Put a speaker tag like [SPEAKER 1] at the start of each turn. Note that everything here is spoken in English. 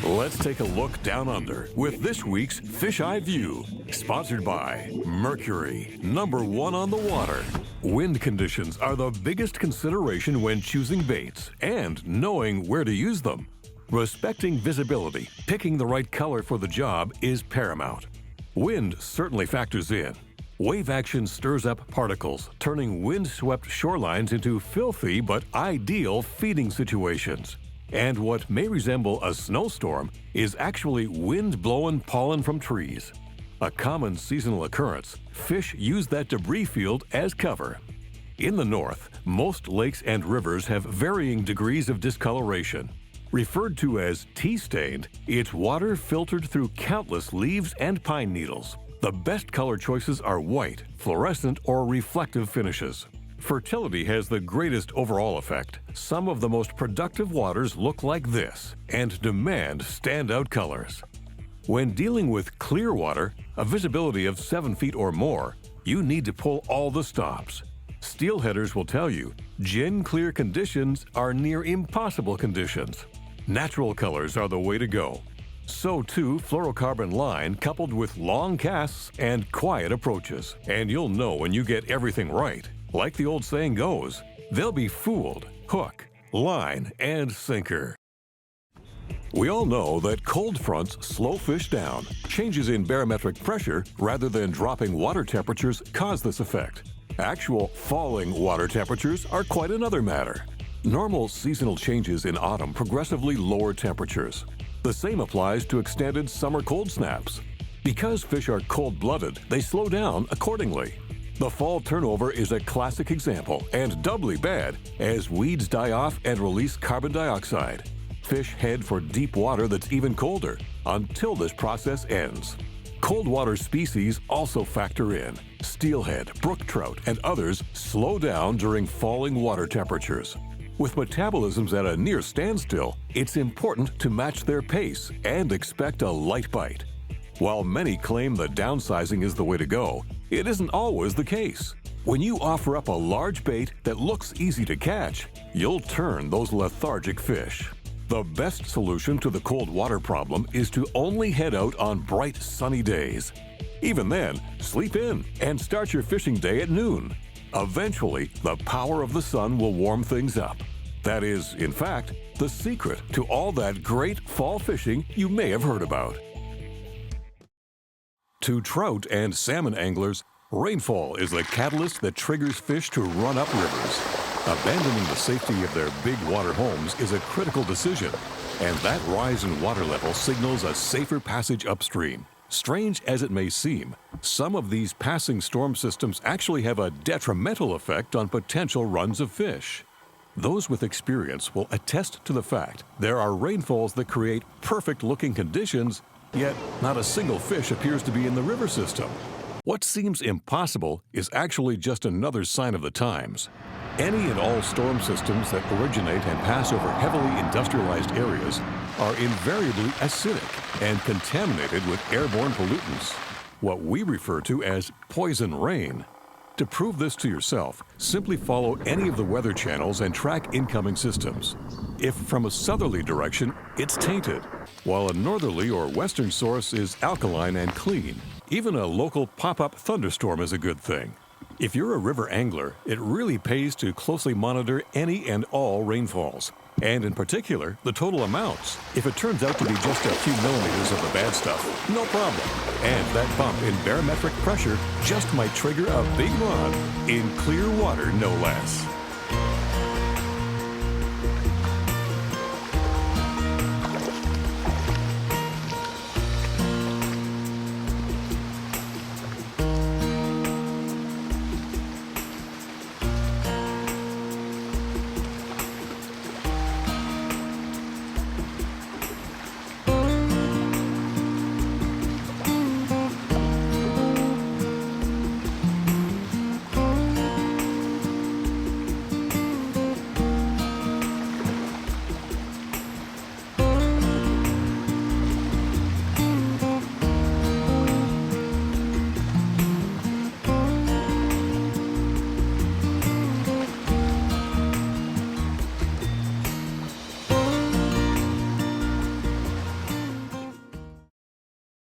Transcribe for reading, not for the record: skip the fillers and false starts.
[SPEAKER 1] Let's take a look down under with this week's Fish Eye View, sponsored by Mercury, #1 on the water. Wind conditions are the biggest consideration when choosing baits and knowing where to use them. Respecting visibility, picking the right color for the job is paramount. Wind certainly factors in. Wave action stirs up particles, turning wind-swept shorelines into filthy but ideal feeding situations. And what may resemble a snowstorm is actually wind-blown pollen from trees. A common seasonal occurrence, fish use that debris field as cover. In the north, most lakes and rivers have varying degrees of discoloration. Referred to as tea-stained, it's water filtered through countless leaves and pine needles. The best color choices are white, fluorescent, or reflective finishes. Fertility has the greatest overall effect. Some of the most productive waters look like this and demand standout colors. When dealing with clear water, a visibility of 7 feet or more, you need to pull all the stops. Steelheaders will tell you, gin clear conditions are near impossible conditions. Natural colors are the way to go. So too fluorocarbon line coupled with long casts and quiet approaches. And you'll know when you get everything right. Like the old saying goes, they'll be fooled, hook, line, and sinker. We all know that cold fronts slow fish down. Changes in barometric pressure rather than dropping water temperatures cause this effect. Actual falling water temperatures are quite another matter. Normal seasonal changes in autumn progressively lower temperatures. The same applies to extended summer cold snaps. Because fish are cold-blooded, they slow down accordingly. The fall turnover is a classic example, and doubly bad, as weeds die off and release carbon dioxide. Fish head for deep water that's even colder, until this process ends. Cold water species also factor in. Steelhead, brook trout, and others slow down during falling water temperatures. With metabolisms at a near standstill, it's important to match their pace and expect a light bite. While many claim that downsizing is the way to go, it isn't always the case. When you offer up a large bait that looks easy to catch, you'll turn those lethargic fish. The best solution to the cold water problem is to only head out on bright, sunny days. Even then, sleep in and start your fishing day at noon. Eventually, the power of the sun will warm things up. That is, in fact, the secret to all that great fall fishing you may have heard about. To trout and salmon anglers, rainfall is the catalyst that triggers fish to run up rivers. Abandoning the safety of their big water homes is a critical decision, and that rise in water level signals a safer passage upstream. Strange as it may seem, some of these passing storm systems actually have a detrimental effect on potential runs of fish. Those with experience will attest to the fact there are rainfalls that create perfect-looking conditions, yet not a single fish appears to be in the river system. What seems impossible is actually just another sign of the times. Any and all storm systems that originate and pass over heavily industrialized areas are invariably acidic and contaminated with airborne pollutants, what we refer to as poison rain. To prove this to yourself, simply follow any of the weather channels and track incoming systems. If from a southerly direction, it's tainted, while a northerly or western source is alkaline and clean. Even a local pop-up thunderstorm is a good thing. If you're a river angler, it really pays to closely monitor any and all rainfalls, and in particular, the total amounts. If it turns out to be just a few millimeters of the bad stuff, no problem. And that bump in barometric pressure just might trigger a big run in clear water, no less.